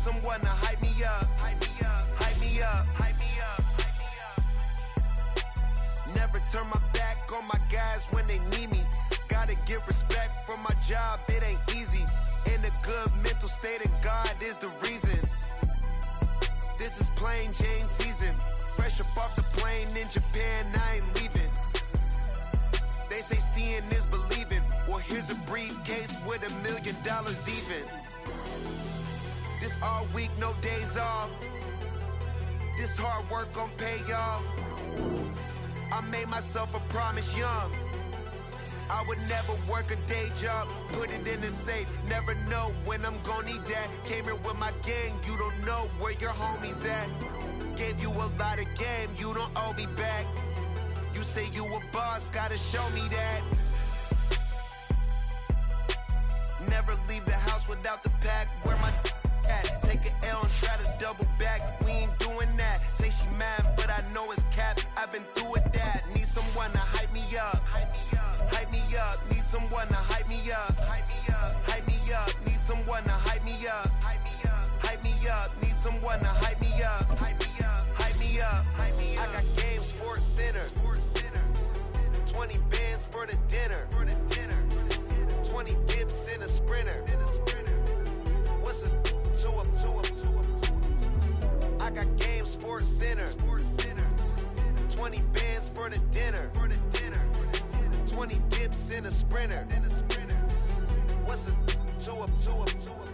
someone to hype me up, hype me up, hype me up, hype me up, hype me up. Never turn my back on my guys when they need me. Gotta give respect for my job, it ain't easy. In a good mental state, and God is the reason. This is plain Jane season. Fresh up off the plane in Japan, I ain't leaving. They say seeing is believing. Well, here's a briefcase with $1 million even. This all week, no days off. This hard work gon' pay off. I made myself a promise young. I would never work a day job, put it in the safe. Never know when I'm gon' need that. Came here with my gang, you don't know where your homies at. Gave you a lot of game, you don't owe me back. You say you a boss, gotta show me that. Never leave the house without the pack. Where my at? Take an L and try to double back. We ain't doing that. Say she mad, but I know it's cap. I've been through it that. Need someone to hype me up. Hype me up. Hype me up. Need someone to hype me up. Hype me up. Hype me up. Need someone to hype me up. Hype me up. Hype me up. Need someone to hype me up. Hype me up. Hype me up. Hype me up. I got Game Sports Center. 20 bands for the dinner. 20 dips in a sprinter. What's a 2 up, 2 up, 2 up? I got Game Sports Center. 20 bands for the dinner. 20 dips in a sprinter. What's a 2 up, 2 up, 2 up?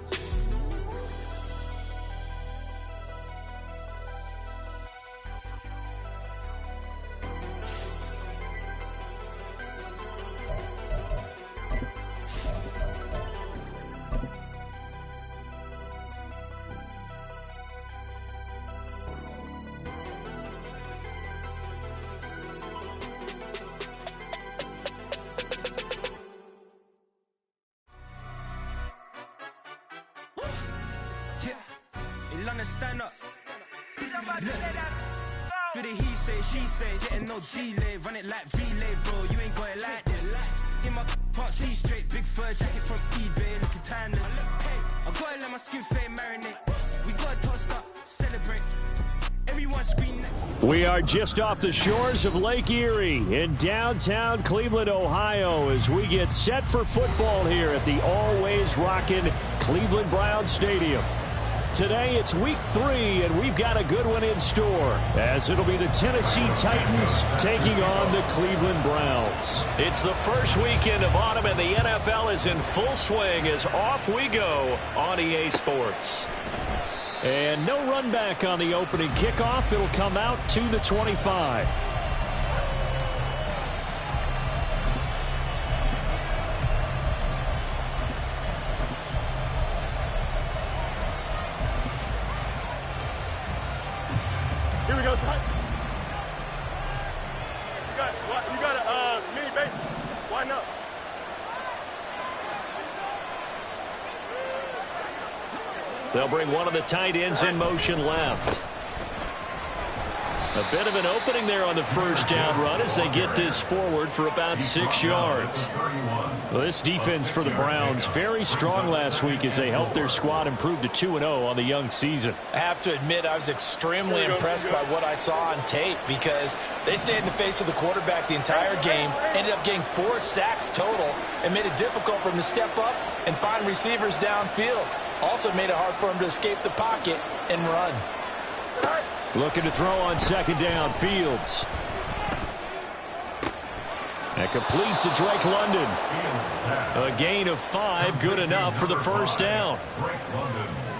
Stand up. Do the he say, she say, getting no delay, run it like relay, bro. You ain't got it like this. In my part, see straight, big fur jacket from eBay, looking timeless. I gotta let my skin fade marinate. We gotta toast up, celebrate. Everyone scream. We are just off the shores of Lake Erie in downtown Cleveland, Ohio, as we get set for football here at the always rockin' Cleveland Browns Stadium. Today it's week 3, and we've got a good one in store, as it'll be the Tennessee Titans taking on the Cleveland Browns. It's the first weekend of autumn, and the NFL is in full swing as off we go on EA Sports. And no run back on the opening kickoff. It'll come out to the 25. Here we go, Spike. You got a mini base. Why not? They'll bring one of the tight ends in motion left. A bit of an opening there on the first down run as they get this forward for about 6 yards. Well, this defense for the Browns, very strong last week as they helped their squad improve to 2-0 on the young season. I have to admit, I was extremely impressed by what I saw on tape because they stayed in the face of the quarterback the entire game, ended up getting 4 sacks total, and made it difficult for him to step up and find receivers downfield. Also made it hard for him to escape the pocket and run. Looking to throw on second down, Fields. And complete to Drake London. A gain of 5, good enough for the first down.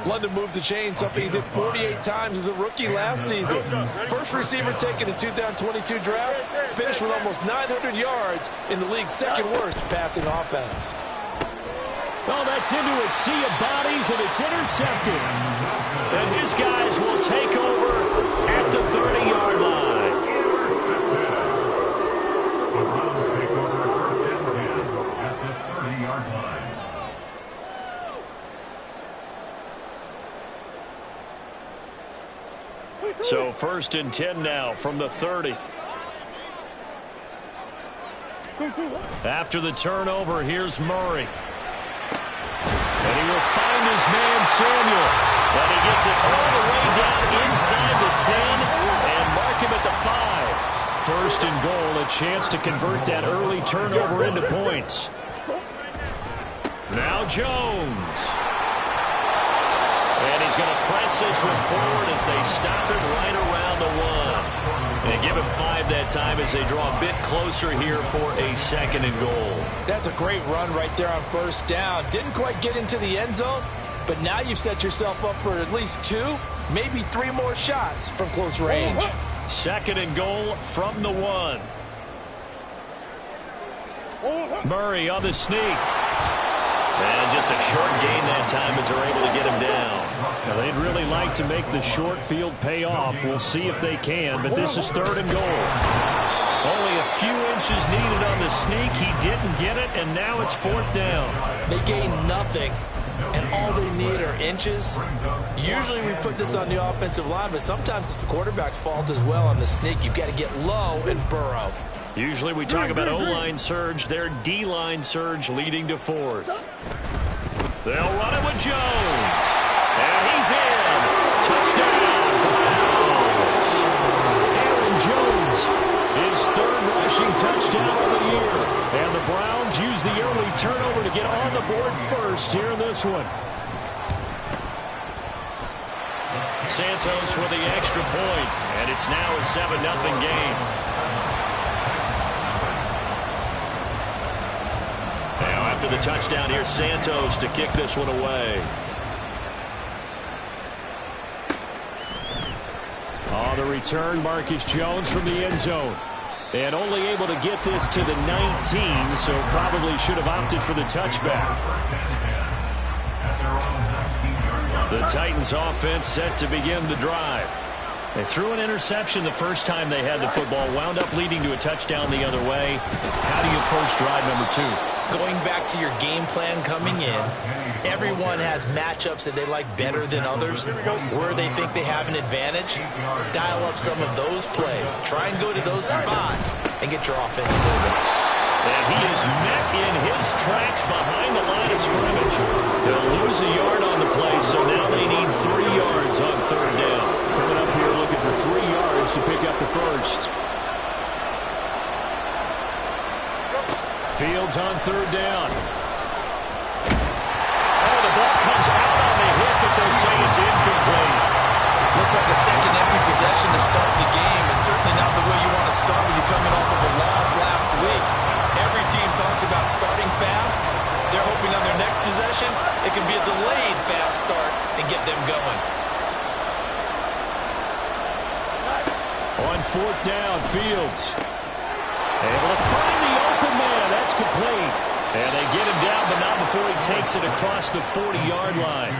London moved the chain, something he did 48 times as a rookie last season. First receiver taken in 2022 draft, finished with almost 900 yards in the league's second worst passing offense. Well, that's into a sea of bodies, and it's intercepted. And his guys will take over at the 30-yard line. The Browns take over first and 10 at the 30-yard line. So first and 10 now from the 30. After the turnover, here's Murray. And he will find his man, Samuel. And he gets it all the way down inside the 10 and mark him at the 5. First and goal, a chance to convert that early turnover into points. Now Jones. And he's going to press this one forward as they stop him right around the 1. And give him 5 that time as they draw a bit closer here for a second and goal. That's a great run right there on first down. Didn't quite get into the end zone, but now you've set yourself up for at least 2, maybe 3 more shots from close range. Second and goal from the 1. Murray on the sneak. And just a short gain that time as they're able to get him down. Now, they'd really like to make the short field pay off. We'll see if they can, but this is third and goal. Only a few inches needed on the sneak. He didn't get it, and now it's fourth down. They gain nothing, and all they need are inches. Usually we put this on the offensive line, but sometimes it's the quarterback's fault as well on the sneak. You've got to get low and burrow. Usually we talk about O-line surge, their D-line surge leading to fourth. They'll run it with Jones. And he's in. Touchdown, Browns. Aaron Jones, his third rushing touchdown of the year. And the Browns use the early turnover to get on the board first here in this one. Santos with the extra point, and it's now a 7-0 game. Now after the touchdown, here's Santos to kick this one away. On the return, Marcus Jones from the end zone. And only able to get this to the 19, so probably should have opted for the touchback. The Titans offense set to begin the drive. They threw an interception the first time they had the football, wound up leading to a touchdown the other way. How do you approach drive number 2? Going back to your game plan coming in, everyone has matchups that they like better than others, where they think they have an advantage. Dial up some of those plays. Try and go to those spots and get your offense moving. And he is met in his tracks behind the line of scrimmage. They'll lose a yard on the play, so now they need 3 yards on third down. Coming up here looking for 3 yards to pick up the first. Fields on third down. Oh, the ball comes out on the hit, but they'll say it's incomplete. Looks like a second empty possession to start the game. It's certainly not the way you want to start when you're coming off of a loss last week. Every team talks about starting fast. They're hoping on their next possession, it can be a delayed fast start and get them going. On fourth down, Fields able to find the open man. That's complete. And they get him down, but not before he takes it across the 40-yard line.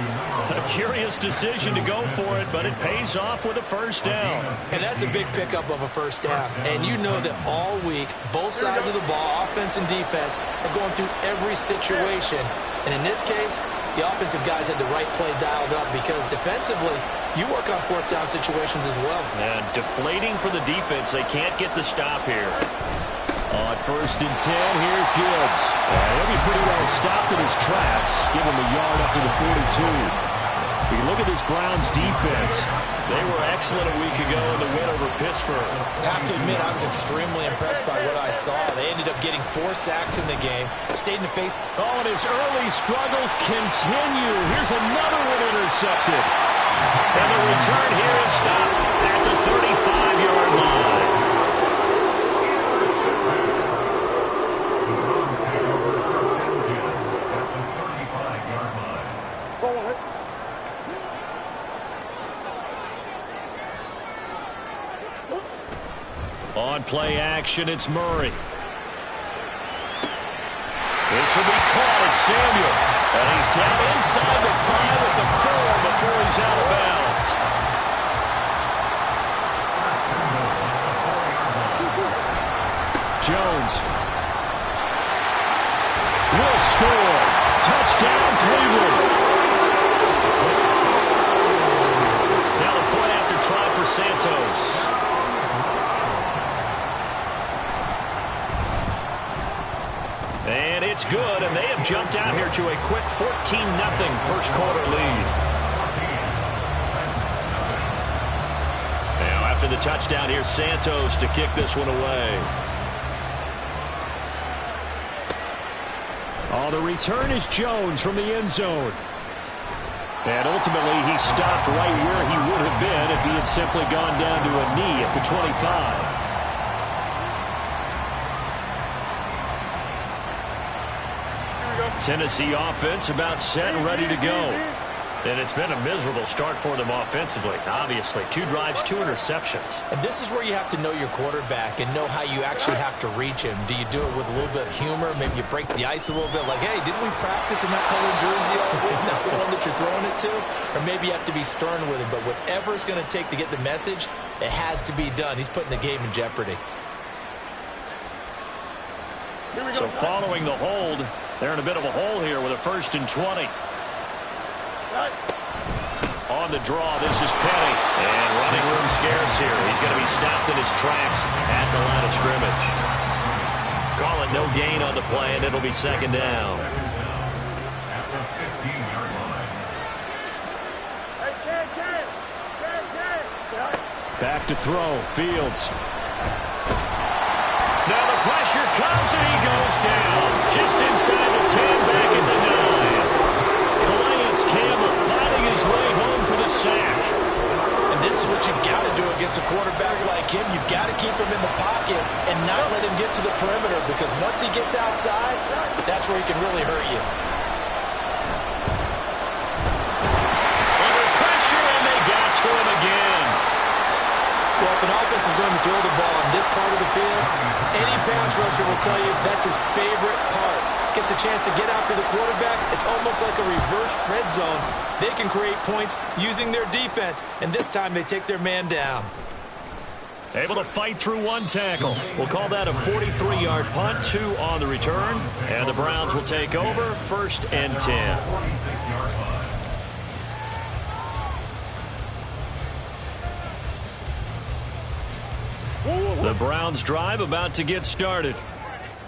A curious decision to go for it, but it pays off with a first down. And that's a big pickup of a first down. And you know that all week, both sides of the ball, offense and defense, are going through every situation. And in this case, the offensive guys had the right play dialed up because defensively, you work on fourth down situations as well. And deflating for the defense. They can't get the stop here. On first and 10, here's Gibbs. He'll be pretty well stopped in his tracks. Give him a yard up to the 42. You look at this Browns defense. They were excellent a week ago in the win over Pittsburgh. I have to admit, I was extremely impressed by what I saw. They ended up getting 4 sacks in the game. Stayed in the face. Oh, and his early struggles continue. Here's another one intercepted. And the return here is stopped at the 35-yard line. On play action, it's Murray. This will be caught. It's Samuel. And he's down inside the 5 at the 4 before he's out of bounds. Jones will score. Touchdown, Cleveland. Now the point after try for Santos. And it's good, and they have jumped out here to a quick 14-0 first quarter lead. after the touchdown. Here's Santos to kick this one away. Oh, the return is Jones from the end zone. And ultimately, he stopped right where he would have been if he had simply gone down to a knee at the 25. Tennessee offense about set and ready to go. And it's been a miserable start for them offensively, obviously. 2 drives, 2 interceptions. And this is where you have to know your quarterback and know how you actually have to reach him. Do you do it with a little bit of humor? Maybe you break the ice a little bit like, hey, didn't we practice in that colored jersey all week, not the one that you're throwing it to? Or maybe you have to be stern with him. But whatever it's going to take to get the message, it has to be done. He's putting the game in jeopardy. So following the hold, they're in a bit of a hole here with a 1st and 20. On the draw, this is Penny. And running room scarce here. He's going to be stopped in his tracks at the line of scrimmage. Call it no gain on the play, and it'll be 2nd down. At the 15-yard line. Back to throw. Fields. Now the pressure comes, and he goes down. Just inside the 10, back at the 9. Calais Campbell finding his way home for the sack. And this is what you've got to do against a quarterback like him. You've got to keep him in the pocket and not let him get to the perimeter, because once he gets outside, that's where he can really hurt you. Under pressure, and they got to him again. Well, if an offense is going to throw the ball on this part of the field, any pass rusher will tell you that's his favorite part. Gets a chance to get after the quarterback. It's almost like a reverse red zone. They can create points using their defense, and this time they take their man down. Able to fight through 1 tackle. We'll call that a 43-yard punt, 2 on the return, and the Browns will take over, 1st and 10. 46-yard punt. The Browns drive about to get started.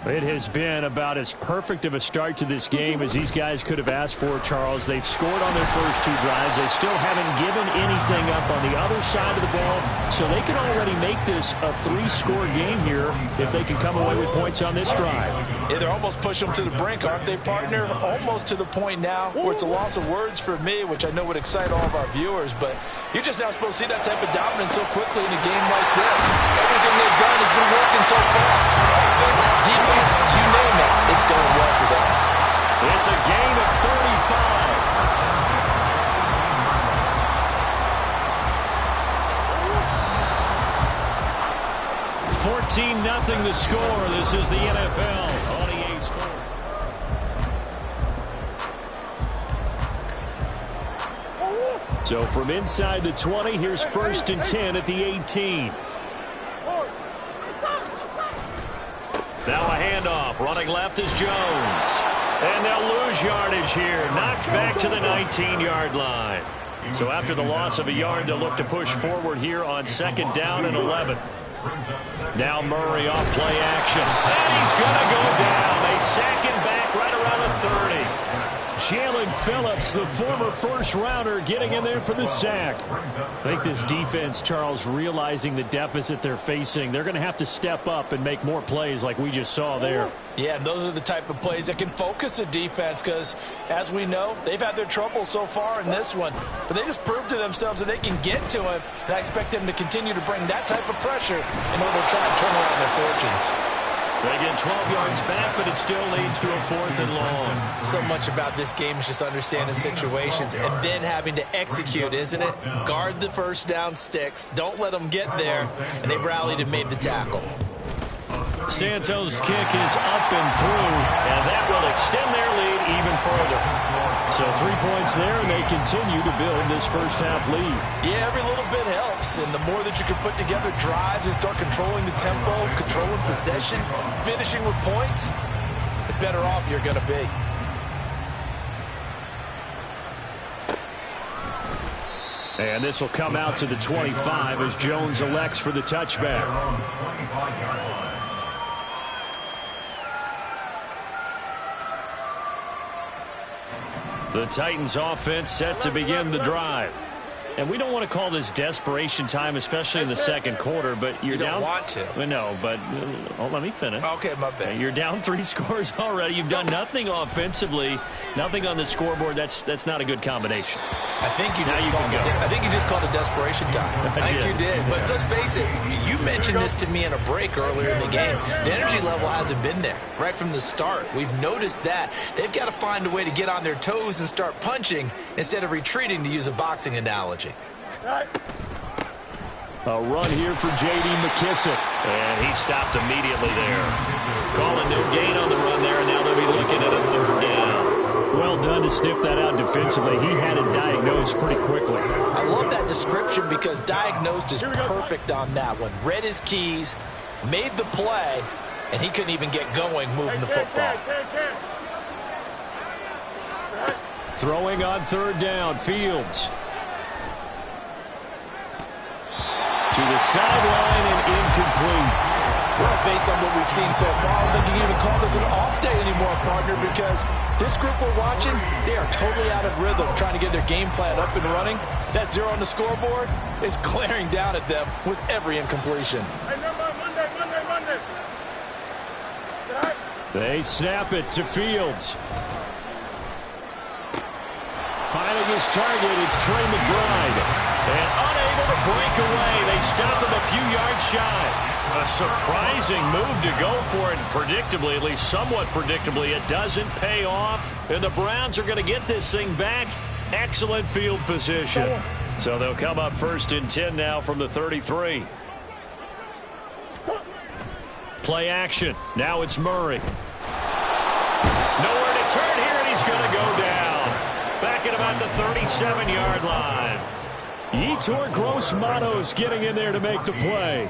It has been about as perfect of a start to this game as these guys could have asked for, Charles. They've scored on their first 2 drives. They still haven't given anything up on the other side of the ball, so they can already make this a 3-score game here if they can come away with points on this drive. Yeah, they're almost pushing them to the brink, aren't they, partner? Almost to the point now where it's a loss of words for me, which I know would excite all of our viewers, but you're just not supposed to see that type of dominance so quickly in a game like this. Everything they've done has been working so far. Offense, defense, you name it. It's going well for them. It's a gain of 35. $14-0 the score. This is the NFL on EA Sports. So from inside the 20, here's 1st and 10 at the 18. Now a handoff. Running left is Jones. And they'll lose yardage here. Knocked back to the 19-yard line. So after the loss of a yard, they'll look to push forward here on 2nd down and 11. Now Murray off play action. And he's going to go down. They sack him back right around the 30. Jalen Phillips, the former first-rounder, getting in there for the sack. I think this defense, Charles, realizing the deficit they're facing, they're going to have to step up and make more plays like we just saw there. Yeah, and those are the type of plays that can focus a defense because, as we know, they've had their trouble so far in this one. But they just proved to themselves that they can get to him, and I expect them to continue to bring that type of pressure in order to try and turn around their fortunes. They get 12 yards back, but it still leads to a 4th and long. So much about this game is just understanding situations and then having to execute, isn't it? Guard the first down sticks. Don't let them get there. And they rallied and made the tackle. Santos' kick is up and through, and that will extend their lead even further. So 3 points there, and they continue to build this first-half lead. Yeah, every little bit helps, and the more that you can put together drives and start controlling the tempo, controlling possession, finishing with points, the better off you're going to be. And this will come out to the 25 as Jones elects for the touchback. The Titans offense set to begin the drive. And we don't want to call this desperation time, especially in the second quarter, but you're down. You don't want to. No, but let me finish. Okay, my bad. You're down 3 scores already. You've done nothing offensively, nothing on the scoreboard. That's not a good combination. I think you just called it desperation time. I think you did. But let's face it, you mentioned this to me in a break earlier in the game. The energy level hasn't been there right from the start. We've noticed that. They've got to find a way to get on their toes and start punching instead of retreating, to use a boxing analogy. A run here for J.D. McKissick. And he stopped immediately there. Calling no gain on the run there, and now they'll be looking at a 3rd down. Well done to sniff that out defensively. He had it diagnosed pretty quickly. I love that description because diagnosed is perfect on that one. Read his keys, made the play, and he couldn't even get going moving the football. Throwing on 3rd down, Fields. To the sideline and incomplete. Well, based on what we've seen so far, I don't think you can even call this an off day anymore, partner, because this group we're watching, they are totally out of rhythm, trying to get their game plan up and running. That 0 on the scoreboard is glaring down at them with every incompletion. Hey, Monday. They snap it to Fields. Finding his target, it's Trey McBride. And unable to break away, they stop him a few yards shy. A surprising move to go for it, and predictably, at least somewhat predictably, it doesn't pay off. And the Browns are going to get this thing back. Excellent field position. So they'll come up 1st and 10 now from the 33. Play action. Now it's Murray. Nowhere to turn here, and he's going to go down. Back at about the 37-yard line. Yetur Gross-Matos getting in there to make the play.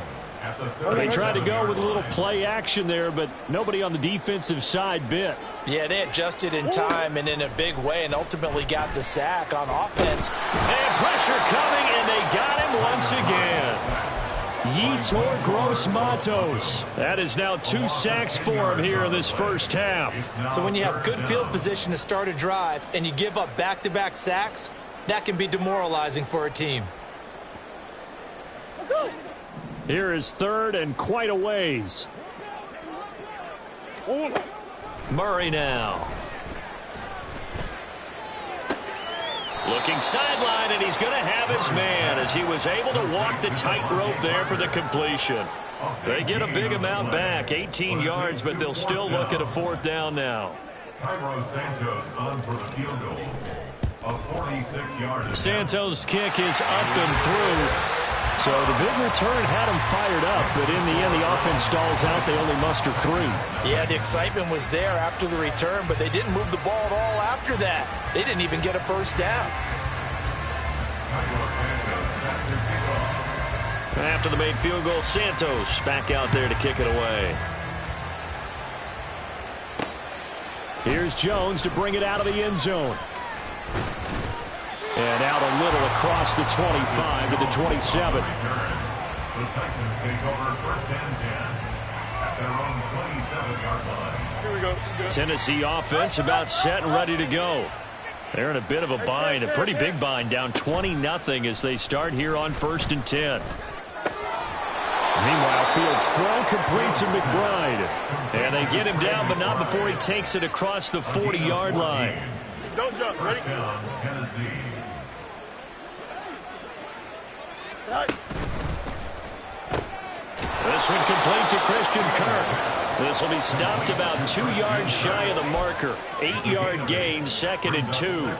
They tried to go with a little play action there, but nobody on the defensive side bit. Yeah, they adjusted in time and in a big way and ultimately got the sack on offense. And pressure coming, and they got him once again. Yetur Gross-Matos. That is now 2 sacks for him here in this first half. So when you have good field position to start a drive and you give up back-to-back sacks, that can be demoralizing for a team. Here is 3rd and quite a ways. Murray now. Looking sideline, and he's going to have his man as he was able to walk the tightrope there for the completion. They get a big amount back, 18 yards, but they'll still look at a 4th down now. Cairo Santos on for the field goal. A 46-yard. Santos' kick is up and through. So the big return had him fired up, but in the end, the offense stalls out. They only muster 3. Yeah, the excitement was there after the return, but they didn't move the ball at all after that. They didn't even get a 1st down. After the made field goal, Santos back out there to kick it away. Here's Jones to bring it out of the end zone. And out a little across the 25 to the 27. The Titans take over 1st and 10 at their own 27-yard line. Here we go. Tennessee offense about set and ready to go. They're in a bit of a bind, a pretty big bind, down 20-0 as they start here on 1st and 10. Meanwhile, Fields throw complete to McBride. And they get him down, but not before he takes it across the 40-yard line. Don't jump. Ready? Down, Tennessee. This one complete to Christian Kirk. This will be stopped about 2 yards shy of the marker. 8-yard gain, 2nd and 2.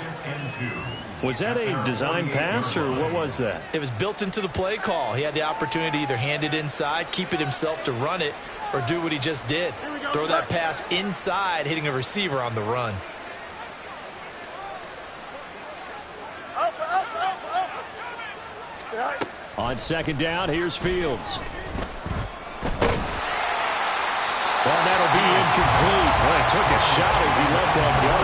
Was that a design pass, or what was that? It was built into the play call. He had the opportunity to either hand it inside, keep it himself to run it, or do what he just did. Throw that pass inside, hitting a receiver on the run. On 2nd down, here's Fields. Well, that'll be incomplete. Well, he took a shot as he let that go.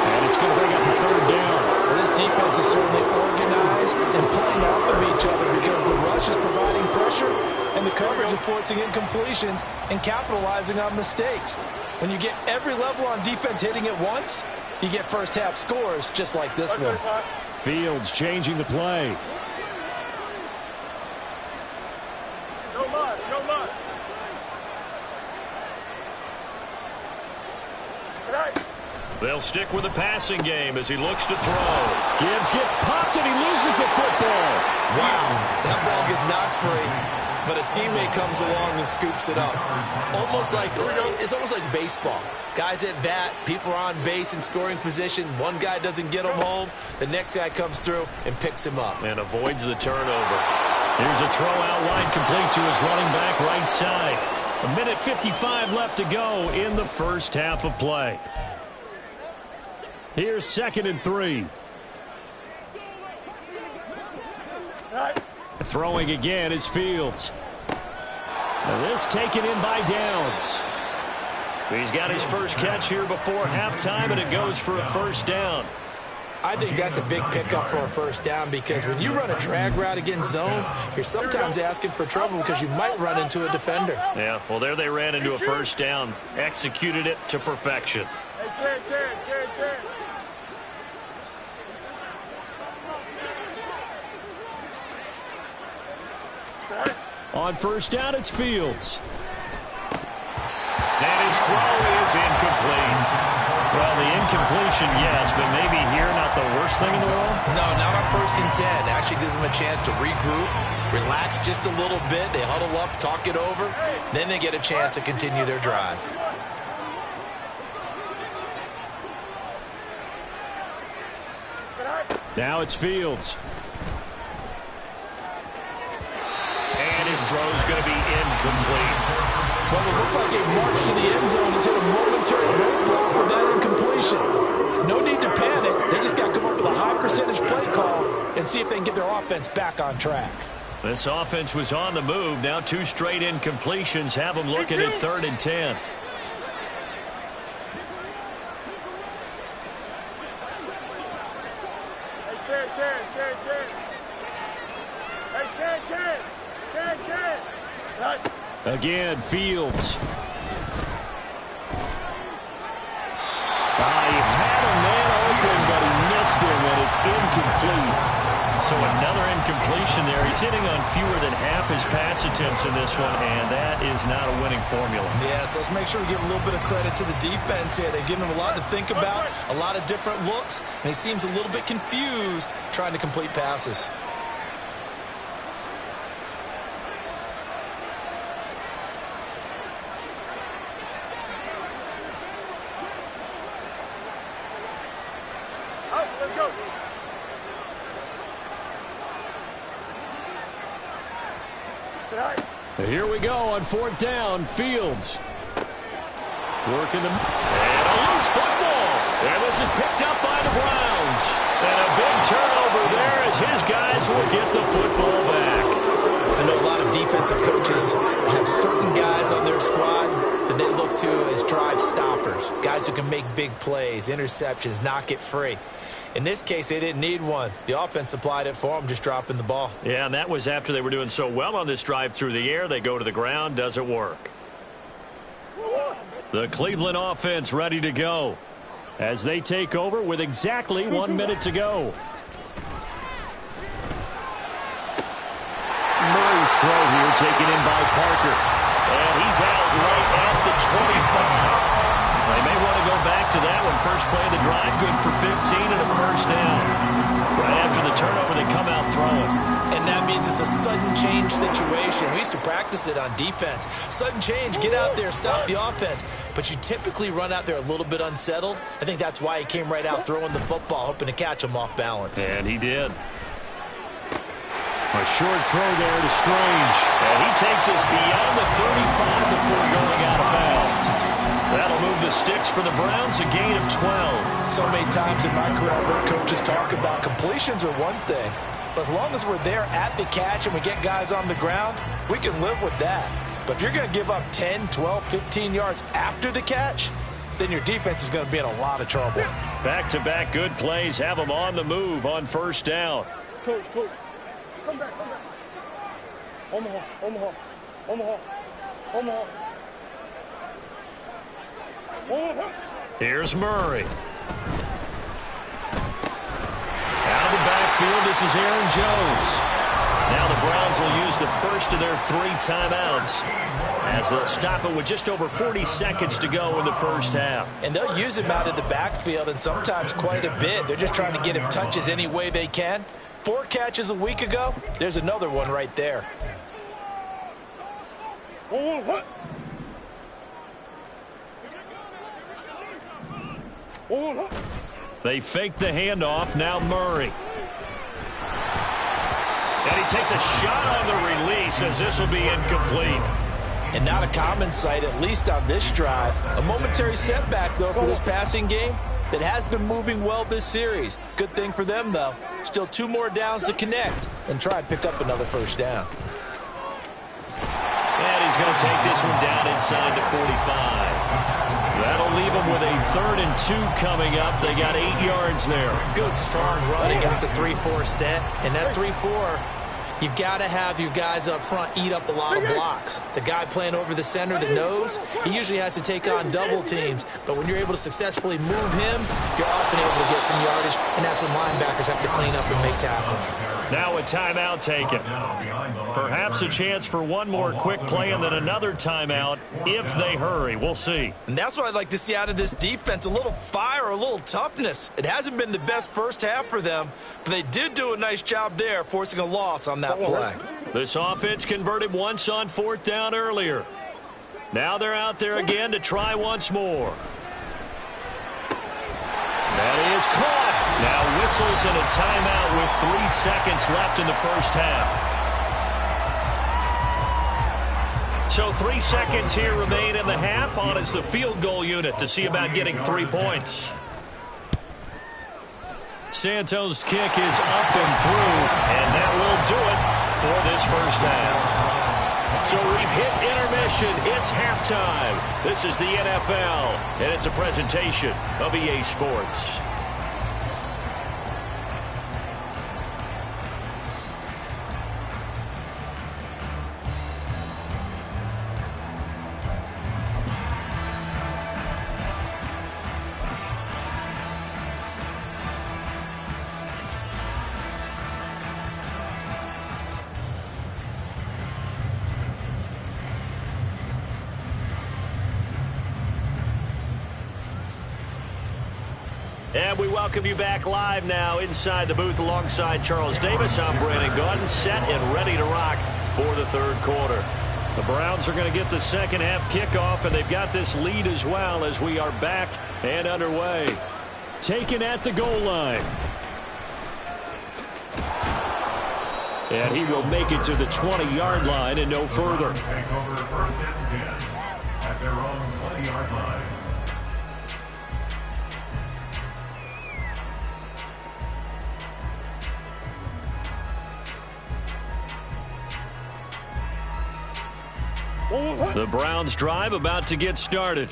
And it's going to bring up a 3rd down. Well, this defense is certainly organized and playing off of each other because the rush is providing pressure and the coverage is forcing incompletions and capitalizing on mistakes. When you get every level on defense hitting at once, you get first half scores just like this one. Fields changing the play. No loss, no loss. They'll stick with the passing game as he looks to throw. Gibbs gets popped and he loses the football. Wow, that ball gets knocked free, but a teammate comes along and scoops it up. It's almost like baseball. Guys at bat, people are on base in scoring position. One guy doesn't get him home. The next guy comes through and picks him up. And avoids the turnover. Here's a throw out line complete to his running back right side. 1:55 left to go in the first half of play. Here's 2nd and 3. Throwing again is Fields. Now this taken in by Downs. He's got his first catch here before halftime, and it goes for a first down. I think that's a big pickup for a first down because when you run a drag route against zone, you're sometimes asking for trouble because you might run into a defender. Yeah, well, there they ran into a first down. Executed it to perfection. On first down, it's Fields. And his throw is incomplete. Well, the incompletion, yes, but maybe here not the worst thing in the world? No, not on 1st and 10. Actually gives them a chance to regroup, relax just a little bit. They huddle up, talk it over. Then they get a chance to continue their drive. Now it's Fields. And his throw's going to be incomplete. Well, it looked like a march to the end zone. He's hit a momentary roadblock with that incompletion. No need to panic. They just got to come up with a high percentage play call and see if they can get their offense back on track. This offense was on the move. Now 2 straight incompletions have them looking at 3rd and 10. Again, Fields. He had a man open, but he missed him, and it's incomplete. So another incompletion there. He's hitting on fewer than half his pass attempts in this one, and that is not a winning formula. Yeah, so let's make sure we give a little bit of credit to the defense here. They've given him a lot to think about, a lot of different looks, and he seems a little bit confused trying to complete passes. Here we go on 4th down. Fields working them. And a loose football. And this is picked up by the Browns. And a big turnover there as his guys will get the football back. I know a lot of defensive coaches have certain guys on their squad that they look to as drive stoppers, guys who can make big plays, interceptions, knock it free. In this case, they didn't need one. The offense supplied it for them, just dropping the ball. Yeah, and that was after they were doing so well on this drive through the air. They go to the ground, doesn't work. The Cleveland offense ready to go as they take over with exactly 1 minute to go. Murray's throw here taken in by Parker. And he's out right at the 25. They may want to go back to that one. First play of the drive, good for 15 and a first down. Right after the turnover, they come out throwing. And that means it's a sudden change situation. We used to practice it on defense. Sudden change, get out there, stop the offense. But you typically run out there a little bit unsettled. I think that's why he came right out throwing the football, hoping to catch him off balance. And he did. A short throw there to Strange. And he takes us beyond the 35 before going out of bounds. That'll move the sticks for the Browns, a gain of 12. So many times in my career, I've heard coaches talk about completions are one thing. But as long as we're there at the catch and we get guys on the ground, we can live with that. But if you're going to give up 10, 12, 15 yards after the catch, then your defense is going to be in a lot of trouble. Back-to-back good plays have them on the move on first down. Coach, come back. Omaha. Here's Murray. Out of the This is Aaron Jones. Now the Browns will use the first of their 3 timeouts as they'll stop it with just over 40 seconds to go in the first half. And they'll use him out of the backfield, and sometimes quite a bit. They're just trying to get him touches any way they can. 4 catches a week ago. There's another one right there. They fake the handoff. Now Murray. And he takes a shot on the release as this will be incomplete. And not a common sight, at least on this drive. A momentary setback, though, for this passing game that has been moving well this series. Good thing for them, though. Still 2 more downs to connect and try and pick up another first down. And he's going to take this one down inside the 45. That'll leave them with a 3rd and 2 coming up. They got 8 yards there. Good, strong run against the 3-4 set. And that 3-4, you've got to have your guys up front eat up a lot of blocks. The guy playing over the center, the nose, he usually has to take on double teams. But when you're able to successfully move him, you're up and able to get some yardage. And that's when linebackers have to clean up and make tackles. Now a timeout taken. Perhaps a chance for one more quick play and then another timeout if they hurry. We'll see. And that's what I'd like to see out of this defense, a little fire, a little toughness. It hasn't been the best first half for them, but they did do a nice job there, forcing a loss on that play. This offense converted once on 4th down earlier. Now they're out there again to try once more. That is caught. Now whistles and a timeout with 3 seconds left in the first half. So 3 seconds here remain in the half. On is the field goal unit to see about getting 3 points. Santos' kick is up and through, and that will do it for this first half. So we've hit intermission. It's halftime. This is the NFL, and it's a presentation of EA Sports. And we welcome you back live now inside the booth alongside Charles Davis. I'm Brandon Gaudin, set and ready to rock for the 3rd quarter. The Browns are going to get the second half kickoff, and they've got this lead as well as we are back and underway. Taken at the goal line. And he will make it to the 20-yard line and no further. Take over 1st and 10 at their own 20-yard line. The Browns drive about to get started.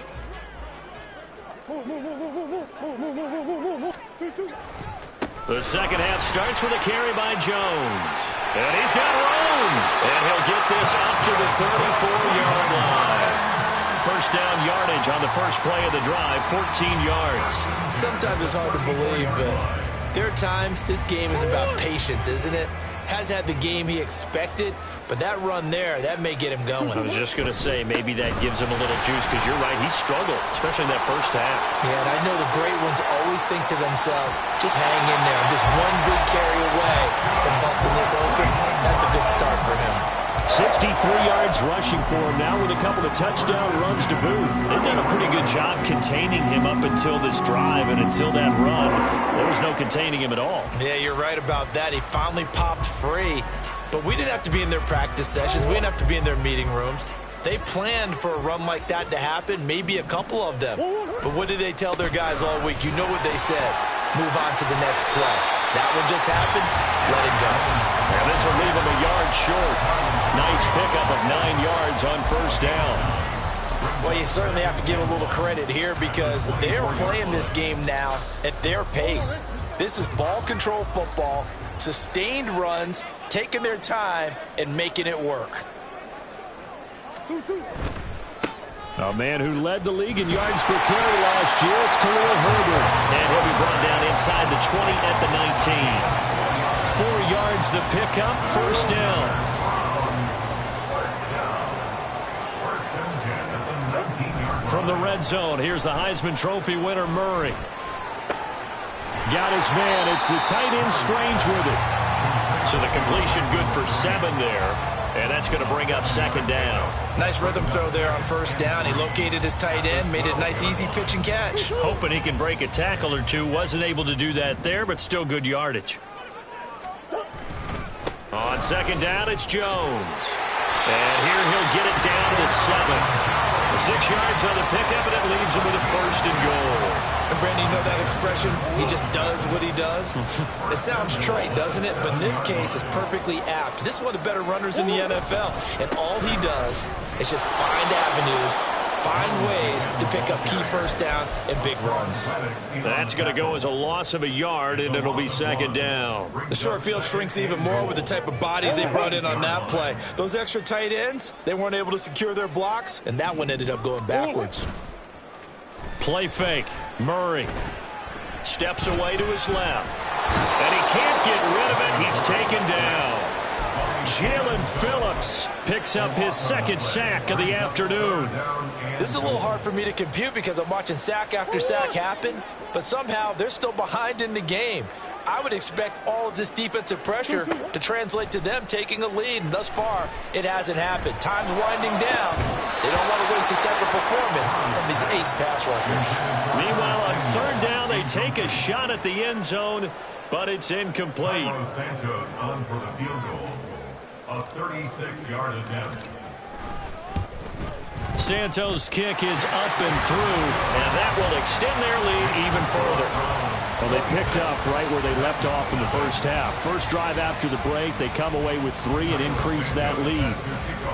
The second half starts with a carry by Jones. And he's got room. And he'll get this up to the 34-yard line. First down yardage on the first play of the drive, 14 yards. Sometimes it's hard to believe, but there are times this game is about patience, isn't it? Has had the game he expected, but that run there, that may get him going. I was just going to say, maybe that gives him a little juice, because you're right, he struggled, especially in that first half. Yeah, and I know the great ones always think to themselves, just hang in there. I'm just one big carry away from busting this open. That's a good start for him. 63 yards rushing for him now with a couple of touchdown runs to boot. They've done a pretty good job containing him up until this drive, and until that run, there was no containing him at all. Yeah, you're right about that. He finally popped free, but we didn't have to be in their practice sessions. We didn't have to be in their meeting rooms. They planned for a run like that to happen, maybe a couple of them. But what did they tell their guys all week? You know what they said. Move on to the next play. That one just happened. Let it go. And this will leave him a yard short. Nice pickup of 9 yards on first down. Well, you certainly have to give a little credit here because they're playing this game now at their pace. This is ball control football, sustained runs, taking their time, and making it work. A man who led the league in yards per carry last year, it's Khalil Herbert. And he'll be brought down inside the 20 at the 19. 4 yards the pickup, first down. From the red zone, here's the Heisman Trophy winner, Murray. Got his man. It's the tight end Strange with it. So the completion good for 7 there. And that's going to bring up second down. Nice rhythm throw there on first down. He located his tight end, made it a nice, easy pitch and catch. Hoping he can break a tackle or two. Wasn't able to do that there, but still good yardage. On second down, it's Jones. And here he'll get it down to the 7. 6 yards on the pickup, and it leaves him with a first and goal. And Brandon, you know that expression? He just does what he does. It sounds trite, doesn't it? But in this case, it's perfectly apt. This is one of the better runners in the NFL. And all he does is just find avenues, find ways to pick up key first downs and big runs. That's going to go as a loss of a yard, and it'll be second down. The short field shrinks even more with the type of bodies they brought in on that play. Those extra tight ends, they weren't able to secure their blocks, and that one ended up going backwards. Play fake. Murray steps away to his left. And he can't get rid of it. He's taken down. Jalen Phillips picks up his second sack of the afternoon. This is a little hard for me to compute because I'm watching sack after sack happen, but somehow they're still behind in the game. I would expect all of this defensive pressure to translate to them taking a lead, and thus far, it hasn't happened. Time's winding down. They don't want to waste this type of performance from these ace pass rushers. Meanwhile, on third down, they take a shot at the end zone, but it's incomplete. Santos on for the field goal. A 36-yard attempt. Santos' kick is up and through, and that will extend their lead even further. Well, they picked up right where they left off in the first half. First drive after the break, they come away with 3 and increase that lead.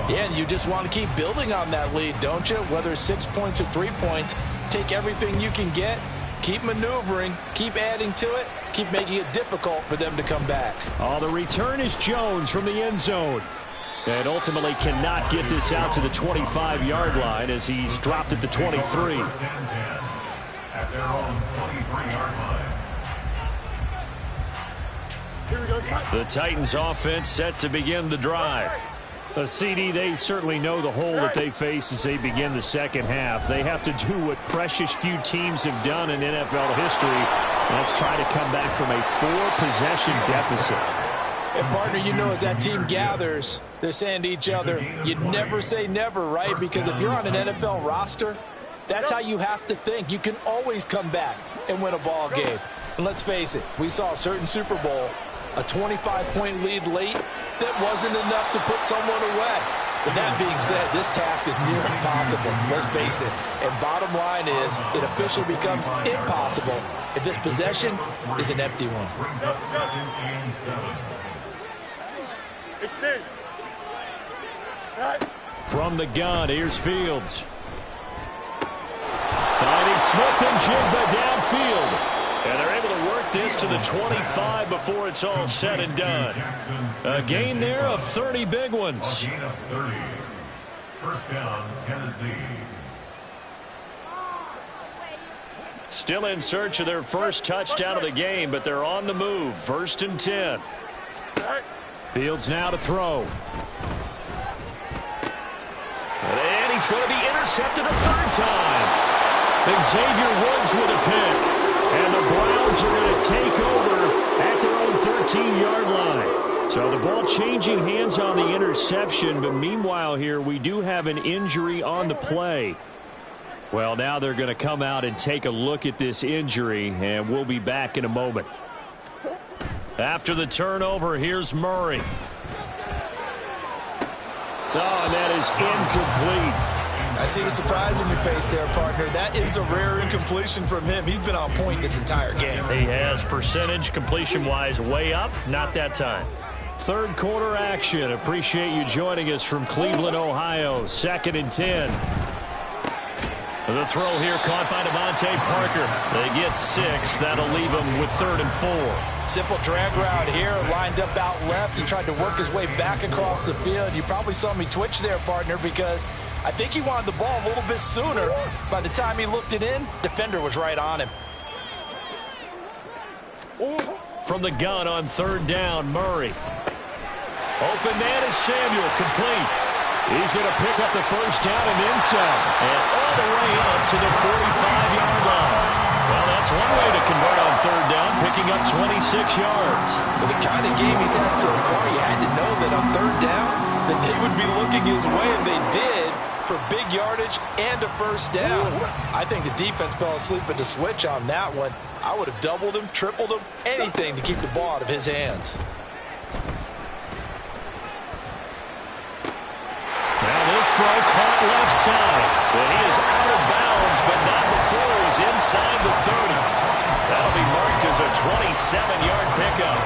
Yeah, and you just want to keep building on that lead, don't you? Whether it's 6 points or 3 points, take everything you can get, keep maneuvering, keep adding to it, keep making it difficult for them to come back. Oh, the return is Jones from the end zone. And ultimately cannot get this out to the 25-yard line as he's dropped at the 23. At their own 23-yard line. The Titans offense set to begin the drive. CD, they certainly know the hole that they face as they begin the second half. They have to do what precious few teams have done in NFL history. Let's try to come back from a 4-possession deficit. And, partner, you know, as that team gathers, they're saying to each other, you never say never, right? Because if you're on an NFL roster, that's how you have to think. You can always come back and win a ball game. And let's face it, we saw a certain Super Bowl, a 25-point lead late, that wasn't enough to put someone away. But that being said, this task is near impossible, let's face it. And bottom line is, it officially becomes impossible if this possession is an empty one. Brings up 2nd and 7. Extend. From the gun, here's Fields. Finding Smith and Jigba downfield. And they're able to work this to the 25 before it's all said and done. A gain there of 30 big ones. A gain of 30. First down, Tennessee. Still in search of their first touchdown of the game, but they're on the move. 1st and 10. Fields now to throw. And he's going to be intercepted a 3rd time. Xavier Woods with a pick. And the Browns are going to take over at their own 13-yard line. So the ball changing hands on the interception, but meanwhile here we do have an injury on the play. Well, now they're going to come out and take a look at this injury, and we'll be back in a moment. After the turnover, here's Murray. Oh, and that is incomplete. I see the surprise in your face there, partner. That is a rare incompletion from him. He's been on point this entire game. He has percentage completion-wise way up. Not that time. 3rd quarter action. Appreciate you joining us from Cleveland, Ohio. 2nd and 10. The throw here caught by Devontae Parker. They get 6. That'll leave them with 3rd and 4. Simple drag route here, lined up out left and tried to work his way back across the field. You probably saw me twitch there, partner, because I think he wanted the ball a little bit sooner. By the time he looked it in, defender was right on him. from the gun on 3rd down. Murray. Open man is Samuel, complete. He's going to pick up the 1st down and inside. And all the way up to the 45-yard line. Well, that's one way to convert on 3rd down, picking up 26 yards. With the kind of game he's had so far, you had to know that on 3rd down, that they would be looking his way, and they did, for big yardage and a 1st down. I think the defense fell asleep at the switch on that one. I would have doubled him, tripled him, anything to keep the ball out of his hands. Now this throw caught left side. But he is out of bounds, but not before he's inside the 30. That'll be marked as a 27-yard pickup.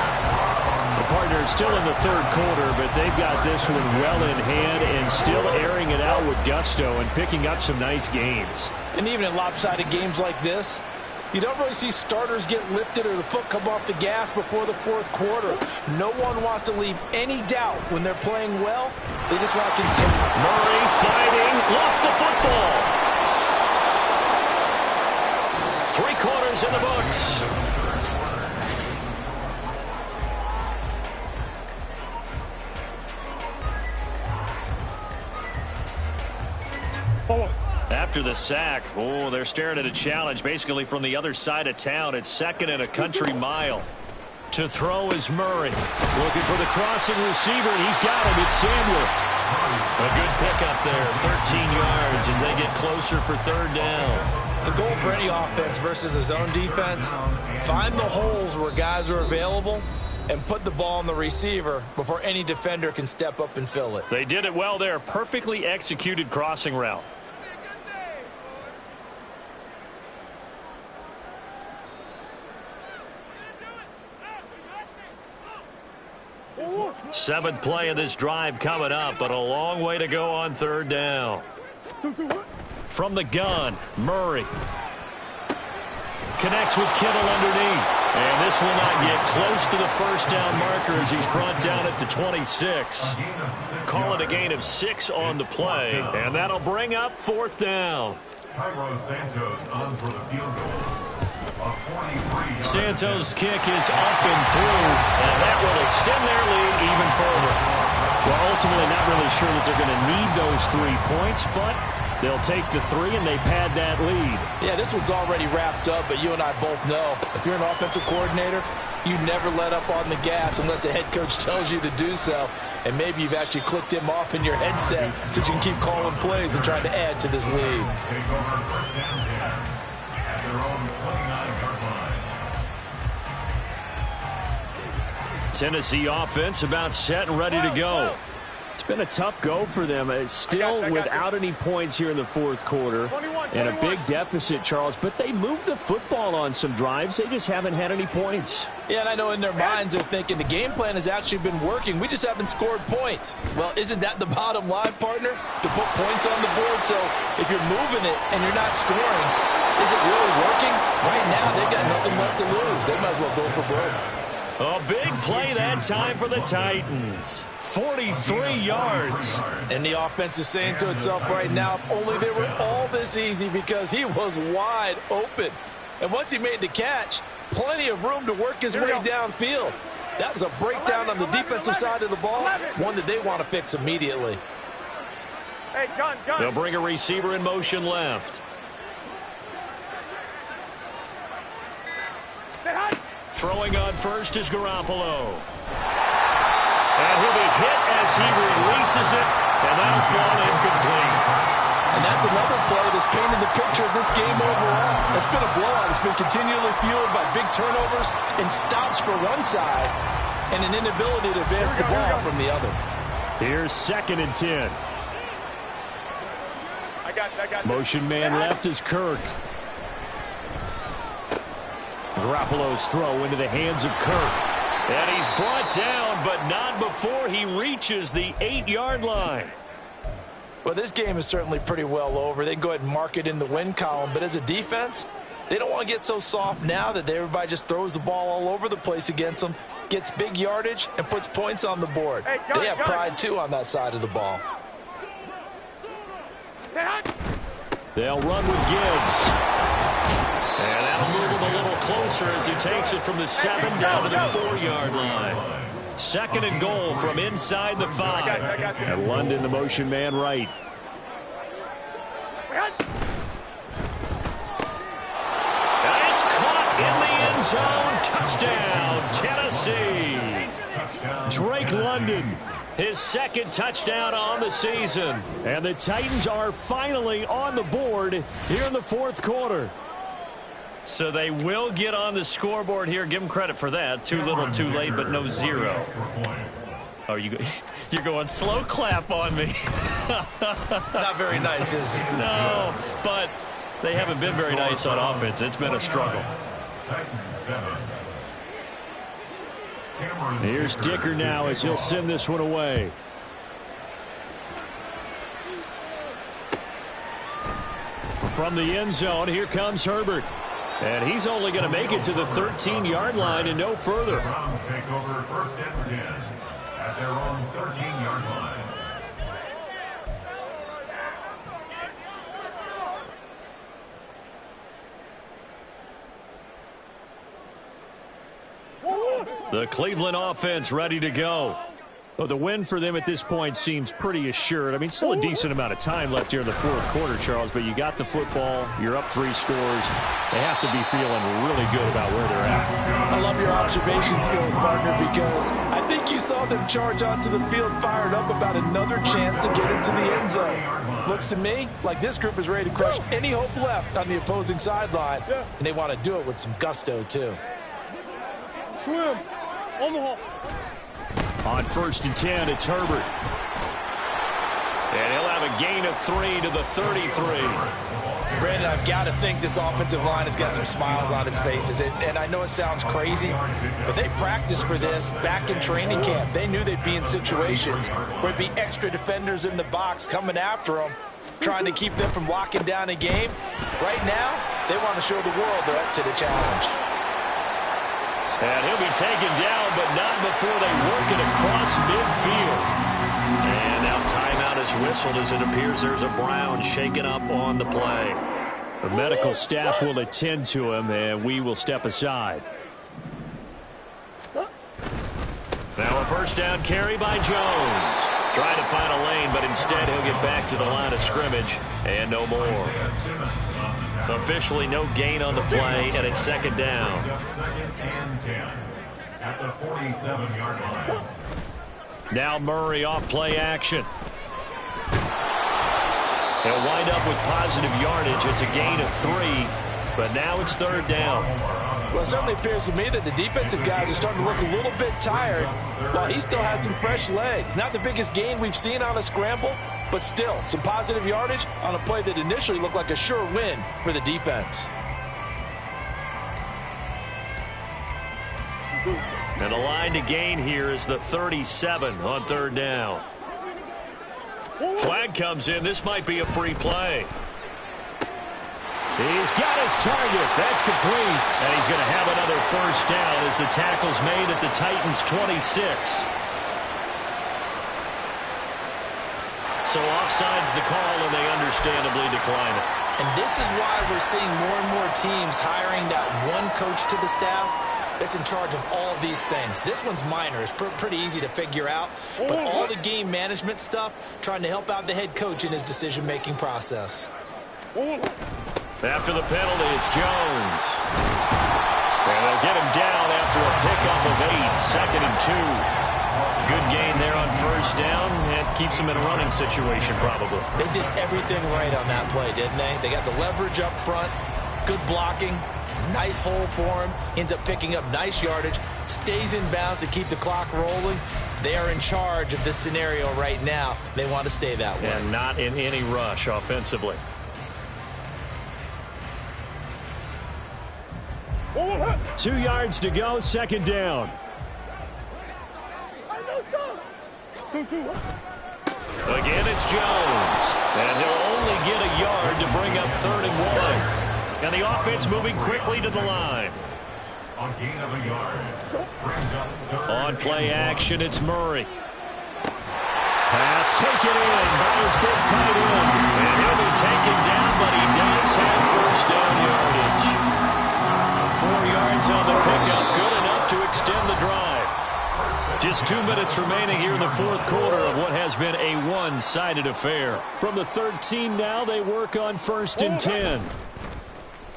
The partner is still in the 3rd quarter, but they've got this one well in hand and still airing it out with gusto and picking up some nice gains. And even in lopsided games like this, you don't really see starters get lifted or the foot come off the gas before the 4th quarter. No one wants to leave any doubt when they're playing well. They just want to continue. Murray fighting, lost the football. 3 quarters in the books. After the sack, they're staring at a challenge basically from the other side of town. It's 2nd and a country mile. To throw is Murray. Looking for the crossing receiver, and he's got him. It's Samuel. A good pickup there, 13 yards as they get closer for 3rd down. The goal for any offense versus his own defense, find the holes where guys are available and put the ball on the receiver before any defender can step up and fill it. They did it well there. Perfectly executed crossing route. Seventh play of this drive coming up, but a long way to go on 3rd down. From the gun, Murray. Connects with Kittle underneath. And this will not get close to the 1st down marker as he's brought down at the 26. Call it a gain of 6 on the play, and that'll bring up 4th down. Cairo Santos on for the field goal. Santos' kick is up and through, and that will extend their lead even further. Well, ultimately not really sure that they're going to need those 3 points, but they'll take the 3 and they pad that lead. Yeah, this one's already wrapped up, but you and I both know if you're an offensive coordinator, you never let up on the gas unless the head coach tells you to do so. And maybe you've actually clicked him off in your headset so you can keep calling plays and trying to add to this lead. Take over 1st and 10 at their own 29-yard line. Tennessee offense about set and ready to go. It's been a tough go for them. It's still without any points here in the 4th quarter. And a big deficit, Charles. But they moved the football on some drives. They just haven't had any points. Yeah, and I know in their minds they're thinking the game plan has actually been working. We just haven't scored points. Well, isn't that the bottom line, partner? To put points on the board. So if you're moving it and you're not scoring, is it really working? Right now, they've got nothing left to lose. They might as well go for broke. A big play that time for the Titans. 43 yards. And the offense is saying to itself right now, if only they were all this easy, because he was wide open. And once he made the catch, plenty of room to work his way downfield. That was a breakdown on the defensive side of the ball, one that they want to fix immediately. Hey, John. They'll bring a receiver in motion left. Throwing on first is Garoppolo. And he'll be hit as he releases it, and that'll fall incomplete. And that's another play that's painted the picture of this game overall. It's been a blowout. It's been continually fueled by big turnovers and stops for one side and an inability to advance the ball from the other. Here's 2nd and 10. I got Motion man left is Kirk. Garoppolo's throw into the hands of Kirk. And he's brought down, but not before he reaches the 8-yard line. Well, this game is certainly pretty well over. They can go ahead and mark it in the win column. But as a defense, they don't want to get so soft now that everybody just throws the ball all over the place against them, gets big yardage, and puts points on the board. They have pride, too, on that side of the ball. They'll run with Gibbs. And that'll move them a little closer as he takes it from the 7 down to the 4-yard line. 2nd and goal from inside the 5. And London, the motion man, right. It's caught in the end zone. Touchdown, Tennessee. Drake London, his 2nd touchdown on the season. And the Titans are finally on the board here in the 4th quarter. So they will get on the scoreboard here. Give them credit for that. Too little, too late, but no 0. Oh, you're going slow clap on me. Not very nice, is it? No, but they haven't been very nice on offense. It's been a struggle. Here's Dicker now as he'll send this one away. From the end zone, here comes Herbert. And he's only going to make it to the 13-yard line and no further. The Browns take over 1st and 10 at their own 13-yard line. The Cleveland offense ready to go. Well, the win for them at this point seems pretty assured. I mean, still a decent amount of time left here in the 4th quarter, Charles, but you got the football. You're up 3 scores. They have to be feeling really good about where they're at. I love your observation skills, partner, because I think you saw them charge onto the field fired up about another chance to get into the end zone. Looks to me like this group is ready to crush any hope left on the opposing sideline, and they want to do it with some gusto, too. Swim. On the hole. On 1st and 10, it's Herbert. And he'll have a gain of 3 to the 33. Brandon, I've got to think this offensive line has got some smiles on its faces. And I know it sounds crazy, but they practiced for this back in training camp. They knew they'd be in situations where there'd be extra defenders in the box coming after them, trying to keep them from locking down a game. Right now, they want to show the world they're up to the challenge. And he'll be taken down, but not before they work it across midfield. And now timeout is whistled as it appears there's a Brown shaken up on the play. The medical staff will attend to him, and we will step aside. Now a 1st down carry by Jones. Trying to find a lane, but instead he'll get back to the line of scrimmage, and no more. Officially no gain on the play, and it's 2nd down. 2nd and 10 at the 47-yard line. Now Murray off play action. He'll wind up with positive yardage. It's a gain of 3, but now it's 3rd down. Well, it certainly appears to me that the defensive guys are starting to look a little bit tired while he still has some fresh legs. Not the biggest gain we've seen on a scramble, but still some positive yardage on a play that initially looked like a sure win for the defense. And the line to gain here is the 37 on 3rd down. Flag comes in. This might be a free play. He's got his target. That's complete. And he's going to have another 1st down as the tackle's made at the Titans' 26. So offside's the call, and they understandably decline it. And this is why we're seeing more and more teams hiring that one coach to the staff that's in charge of all these things. This one's minor. It's pretty easy to figure out. But all the game management stuff, trying to help out the head coach in his decision-making process. After the penalty, it's Jones. And they'll get him down after a pickup of 8, 2nd and 2. Good gain there on 1st down, and keeps him in a running situation probably. They did everything right on that play, didn't they? They got the leverage up front, good blocking, nice hole for him, ends up picking up nice yardage, stays in bounds to keep the clock rolling. They are in charge of this scenario right now. They want to stay that way. And not in any rush offensively. Oh, 2 yards to go, 2nd down. Again, it's Jones. And he'll only get a yard to bring up 3rd and 1. And the offense moving quickly to the line. On gain of a yard. On play action, it's Murray. Pass taken in by his big tight end. And he'll be taken down, but he does have 1st down yardage. 4 yards on the pickup. Good enough to extend the drive. Just 2 minutes remaining here in the fourth quarter of what has been a one-sided affair. From the 13 now, they work on 1st and 10.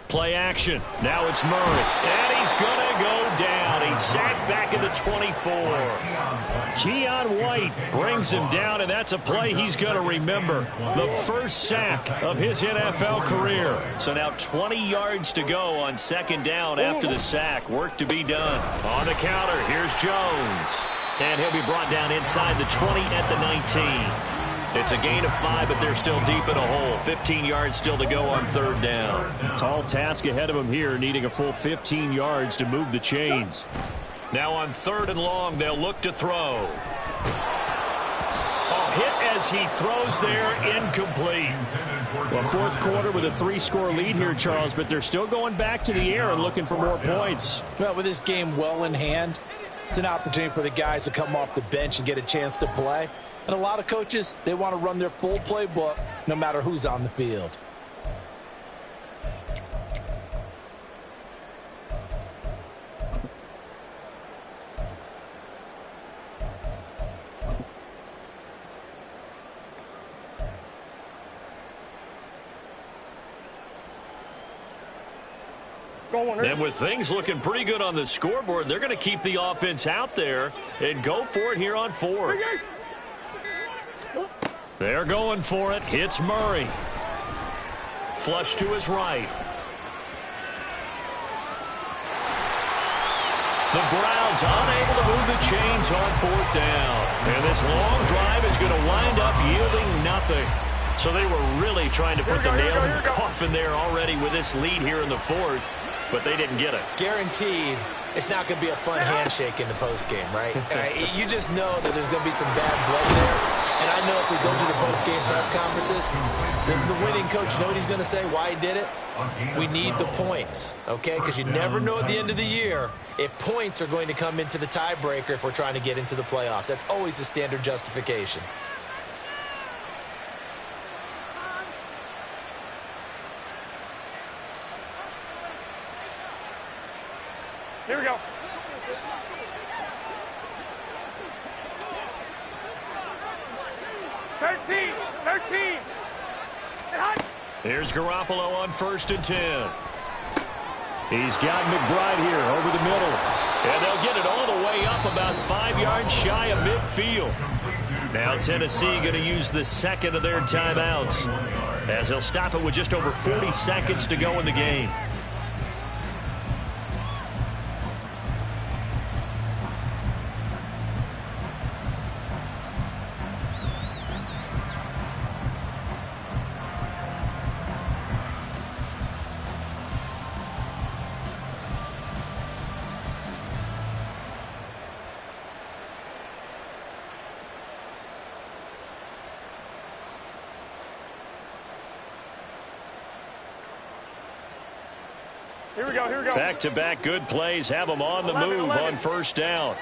Play action. Now it's Murray. And he's going to go down. He's sacked back at the 24. Keion White brings him down, and that's a play he's going to remember. The first sack of his NFL career. So now 20 yards to go on 2nd down after the sack. Work to be done. On the counter, here's Jones. And he'll be brought down inside the 20 at the 19. It's a gain of 5, but they're still deep in a hole. 15 yards still to go on 3rd down. Tall task ahead of him here, needing a full 15 yards to move the chains. Now on 3rd and long, they'll look to throw. A hit as he throws there, incomplete. Well, fourth quarter with a 3-score lead here, Charles, but they're still going back to the air and looking for more points. Well, with this game well in hand, it's an opportunity for the guys to come off the bench and get a chance to play. And a lot of coaches, they want to run their full playbook no matter who's on the field. And with things looking pretty good on the scoreboard, they're going to keep the offense out there and go for it here on 4th. They're going for it. Hits Murray. Flush to his right. The Browns unable to move the chains on 4th down. And this long drive is going to wind up yielding nothing. So they were really trying to put the nail in the coffin there already with this lead here in the 4th. But they didn't get it. Guaranteed, it's not going to be a fun handshake in the postgame, right? You just know that there's going to be some bad blood there. And I know if we go to the postgame press conferences, the winning coach, you know what he's going to say, why he did it? We need the points, okay? Because you never know at the end of the year if points are going to come into the tiebreaker if we're trying to get into the playoffs. That's always the standard justification. Here we go. Thirteen. Here's Garoppolo on 1st and 10. He's got McBride here over the middle. And they'll get it all the way up about 5 yards shy of midfield. Now Tennessee going to use the 2nd of their timeouts, as they'll stop it with just over 40 seconds to go in the game. Here we go. Back-to-back good plays have them on the move on 1st down.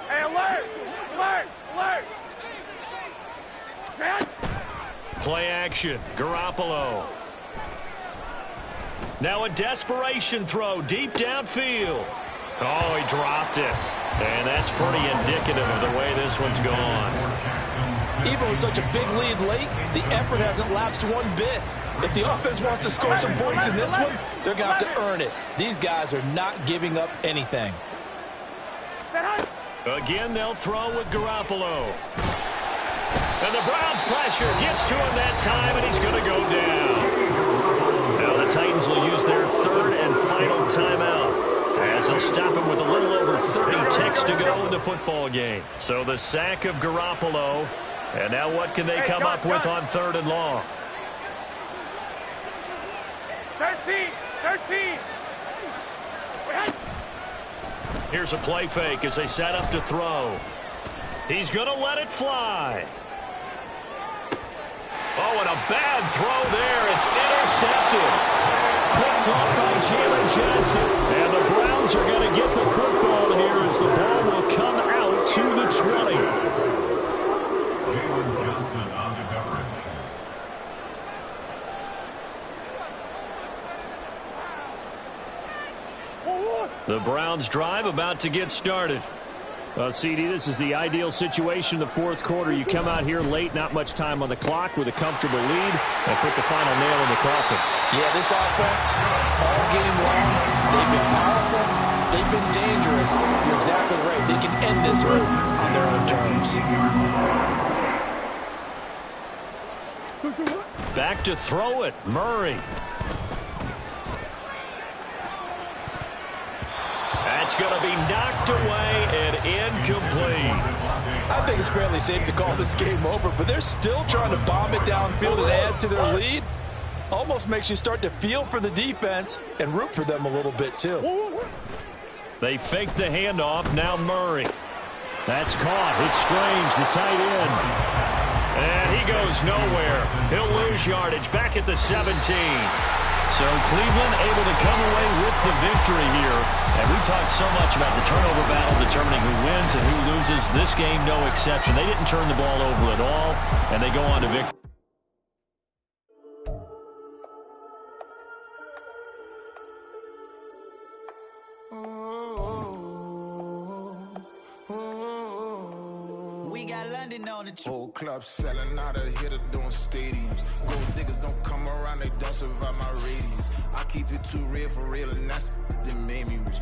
Hey, alert! Play action. Garoppolo. Now a desperation throw deep downfield. Oh, he dropped it. And that's pretty indicative of the way this one's gone. Even with such a big lead late, the effort hasn't lapsed one bit. If the offense wants to score some points in this one, they're going to have to earn it. These guys are not giving up anything. Again, they'll throw with Garoppolo. And the Browns' pressure gets to him that time, and he's going to go down. Now the Titans will use their 3rd and final timeout, as they'll stop him with a little over 30 ticks to go in the football game. So the sack of Garoppolo. And now what can they come up with on 3rd and long? 13. Here's a play fake as they set up to throw. He's going to let it fly. Oh, and a bad throw there. It's intercepted. Picked off by Jalen Johnson. And the Browns are going to get the football here as the ball will come out to the 20. Jalen Johnson on the coverage. The Browns drive about to get started. Well, CD, this is the ideal situation in the fourth quarter. You come out here late, not much time on the clock, with a comfortable lead, and put the final nail in the coffin. Yeah, this offense, all game long, they've been powerful, they've been dangerous. You're exactly right. They can end this one on their own terms. Back to throw it, Murray. That's going to be knocked away and incomplete. I think it's fairly safe to call this game over, but they're still trying to bomb it downfield and add to their lead. Almost makes you start to feel for the defense and root for them a little bit, too. They fake the handoff. Now Murray. That's caught. It's Strange, the tight end. And he goes nowhere. He'll lose yardage back at the 17. So Cleveland able to come away with the victory here. And we talked so much about the turnover battle determining who wins and who loses. This game, no exception. They didn't turn the ball over at all, and they go on to victory. We got London on the whole club selling out of hitter doing stadiums. Gold diggers don't come around, they don't survive my radius. I keep it too real for real, and that's that made me rich.